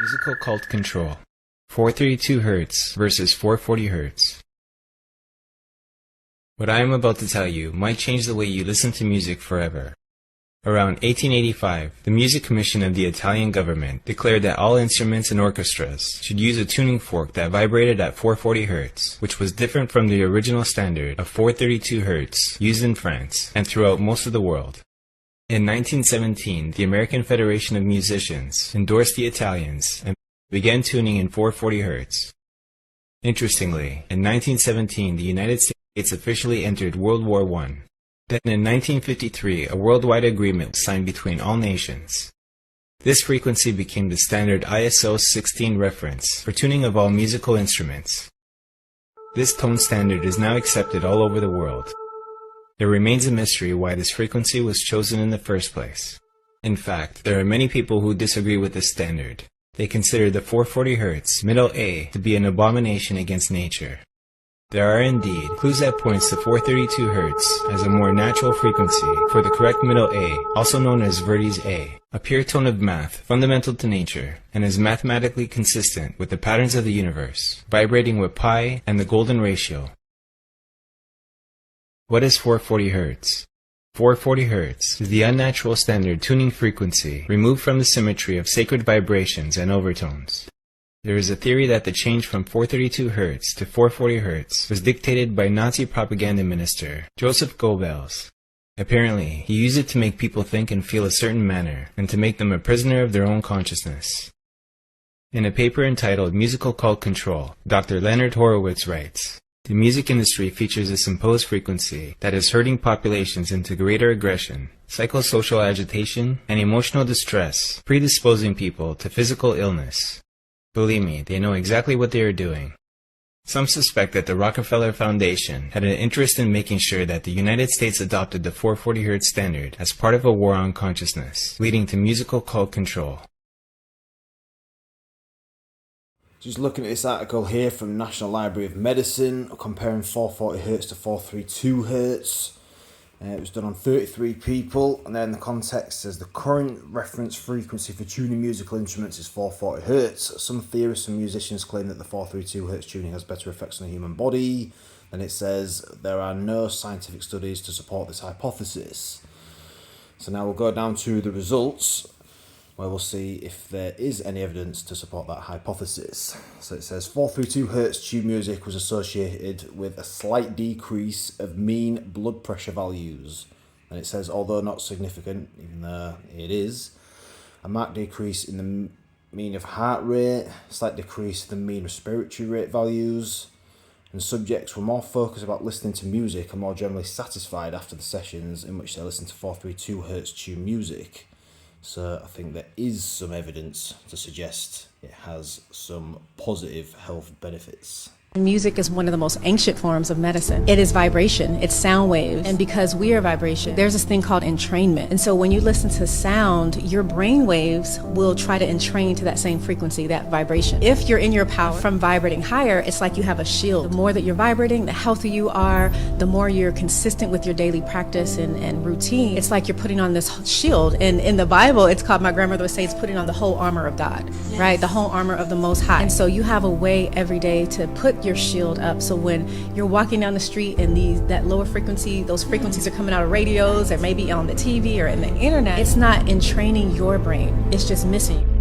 Musical cult control. 432 Hz versus 440 Hz. What I am about to tell you might change the way you listen to music forever. Around 1885, the Music Commission of the Italian government declared that all instruments and orchestras should use a tuning fork that vibrated at 440 Hz, which was different from the original standard of 432 Hz used in France and throughout most of the world. In 1917, the American Federation of Musicians endorsed the Italians and began tuning in 440 Hz. Interestingly, in 1917, the United States officially entered World War I. Then in 1953, a worldwide agreement was signed between all nations. This frequency became the standard ISO 16 reference for tuning of all musical instruments. This tone standard is now accepted all over the world. There remains a mystery why this frequency was chosen in the first place. In fact, there are many people who disagree with this standard. They consider the 440 Hz middle A to be an abomination against nature. There are indeed clues that points to 432 Hz as a more natural frequency for the correct middle A, also known as Verdi's A, a pure tone of math fundamental to nature and is mathematically consistent with the patterns of the universe, vibrating with pi and the golden ratio. What is 440 Hz? 440 Hz is the unnatural standard tuning frequency removed from the symmetry of sacred vibrations and overtones. There is a theory that the change from 432 Hz to 440 Hz was dictated by Nazi propaganda minister Joseph Goebbels. Apparently, he used it to make people think and feel a certain manner and to make them a prisoner of their own consciousness. In a paper entitled Musical Cult Control, Dr. Leonard Horowitz writes, "The music industry features this imposed frequency that is herding populations into greater aggression, psychosocial agitation, and emotional distress, predisposing people to physical illness. Believe me, they know exactly what they are doing." Some suspect that the Rockefeller Foundation had an interest in making sure that the United States adopted the 440 Hz standard as part of a war on consciousness, leading to musical cult control. Just looking at this article here from National Library of Medicine, comparing 440 Hz to 432 Hz. It was done on 33 people, and then the context says the current reference frequency for tuning musical instruments is 440 Hz. Some theorists and musicians claim that the 432 Hz tuning has better effects on the human body. And it says there are no scientific studies to support this hypothesis. So now we'll go down to the results, where we'll see if there is any evidence to support that hypothesis. So it says 432 Hz tube music was associated with a slight decrease of mean blood pressure values. And it says, although not significant, even though it is, a marked decrease in the mean of heart rate, slight decrease in the mean respiratory rate values, and subjects were more focused about listening to music and more generally satisfied after the sessions in which they listened to 432 Hz tube music. So I think there is some evidence to suggest it has some positive health benefits. Music is one of the most ancient forms of medicine. It is vibration, it's sound waves, and because we are vibration, there's this thing called entrainment. And so when you listen to sound, your brain waves will try to entrain to that same frequency, that vibration. If you're in your power from vibrating higher, it's like you have a shield. The more that you're vibrating, the healthier you are, the more you're consistent with your daily practice and routine. It's like you're putting on this shield. And in the Bible, it's called, my grandmother would say, it's putting on the whole armor of God, yes. Right? The whole armor of the Most High. And so you have a way every day to put your shield up, so when you're walking down the street and that lower frequency, those frequencies are coming out of radios or maybe on the TV or in the internet, it's not entraining your brain, it's just missing you.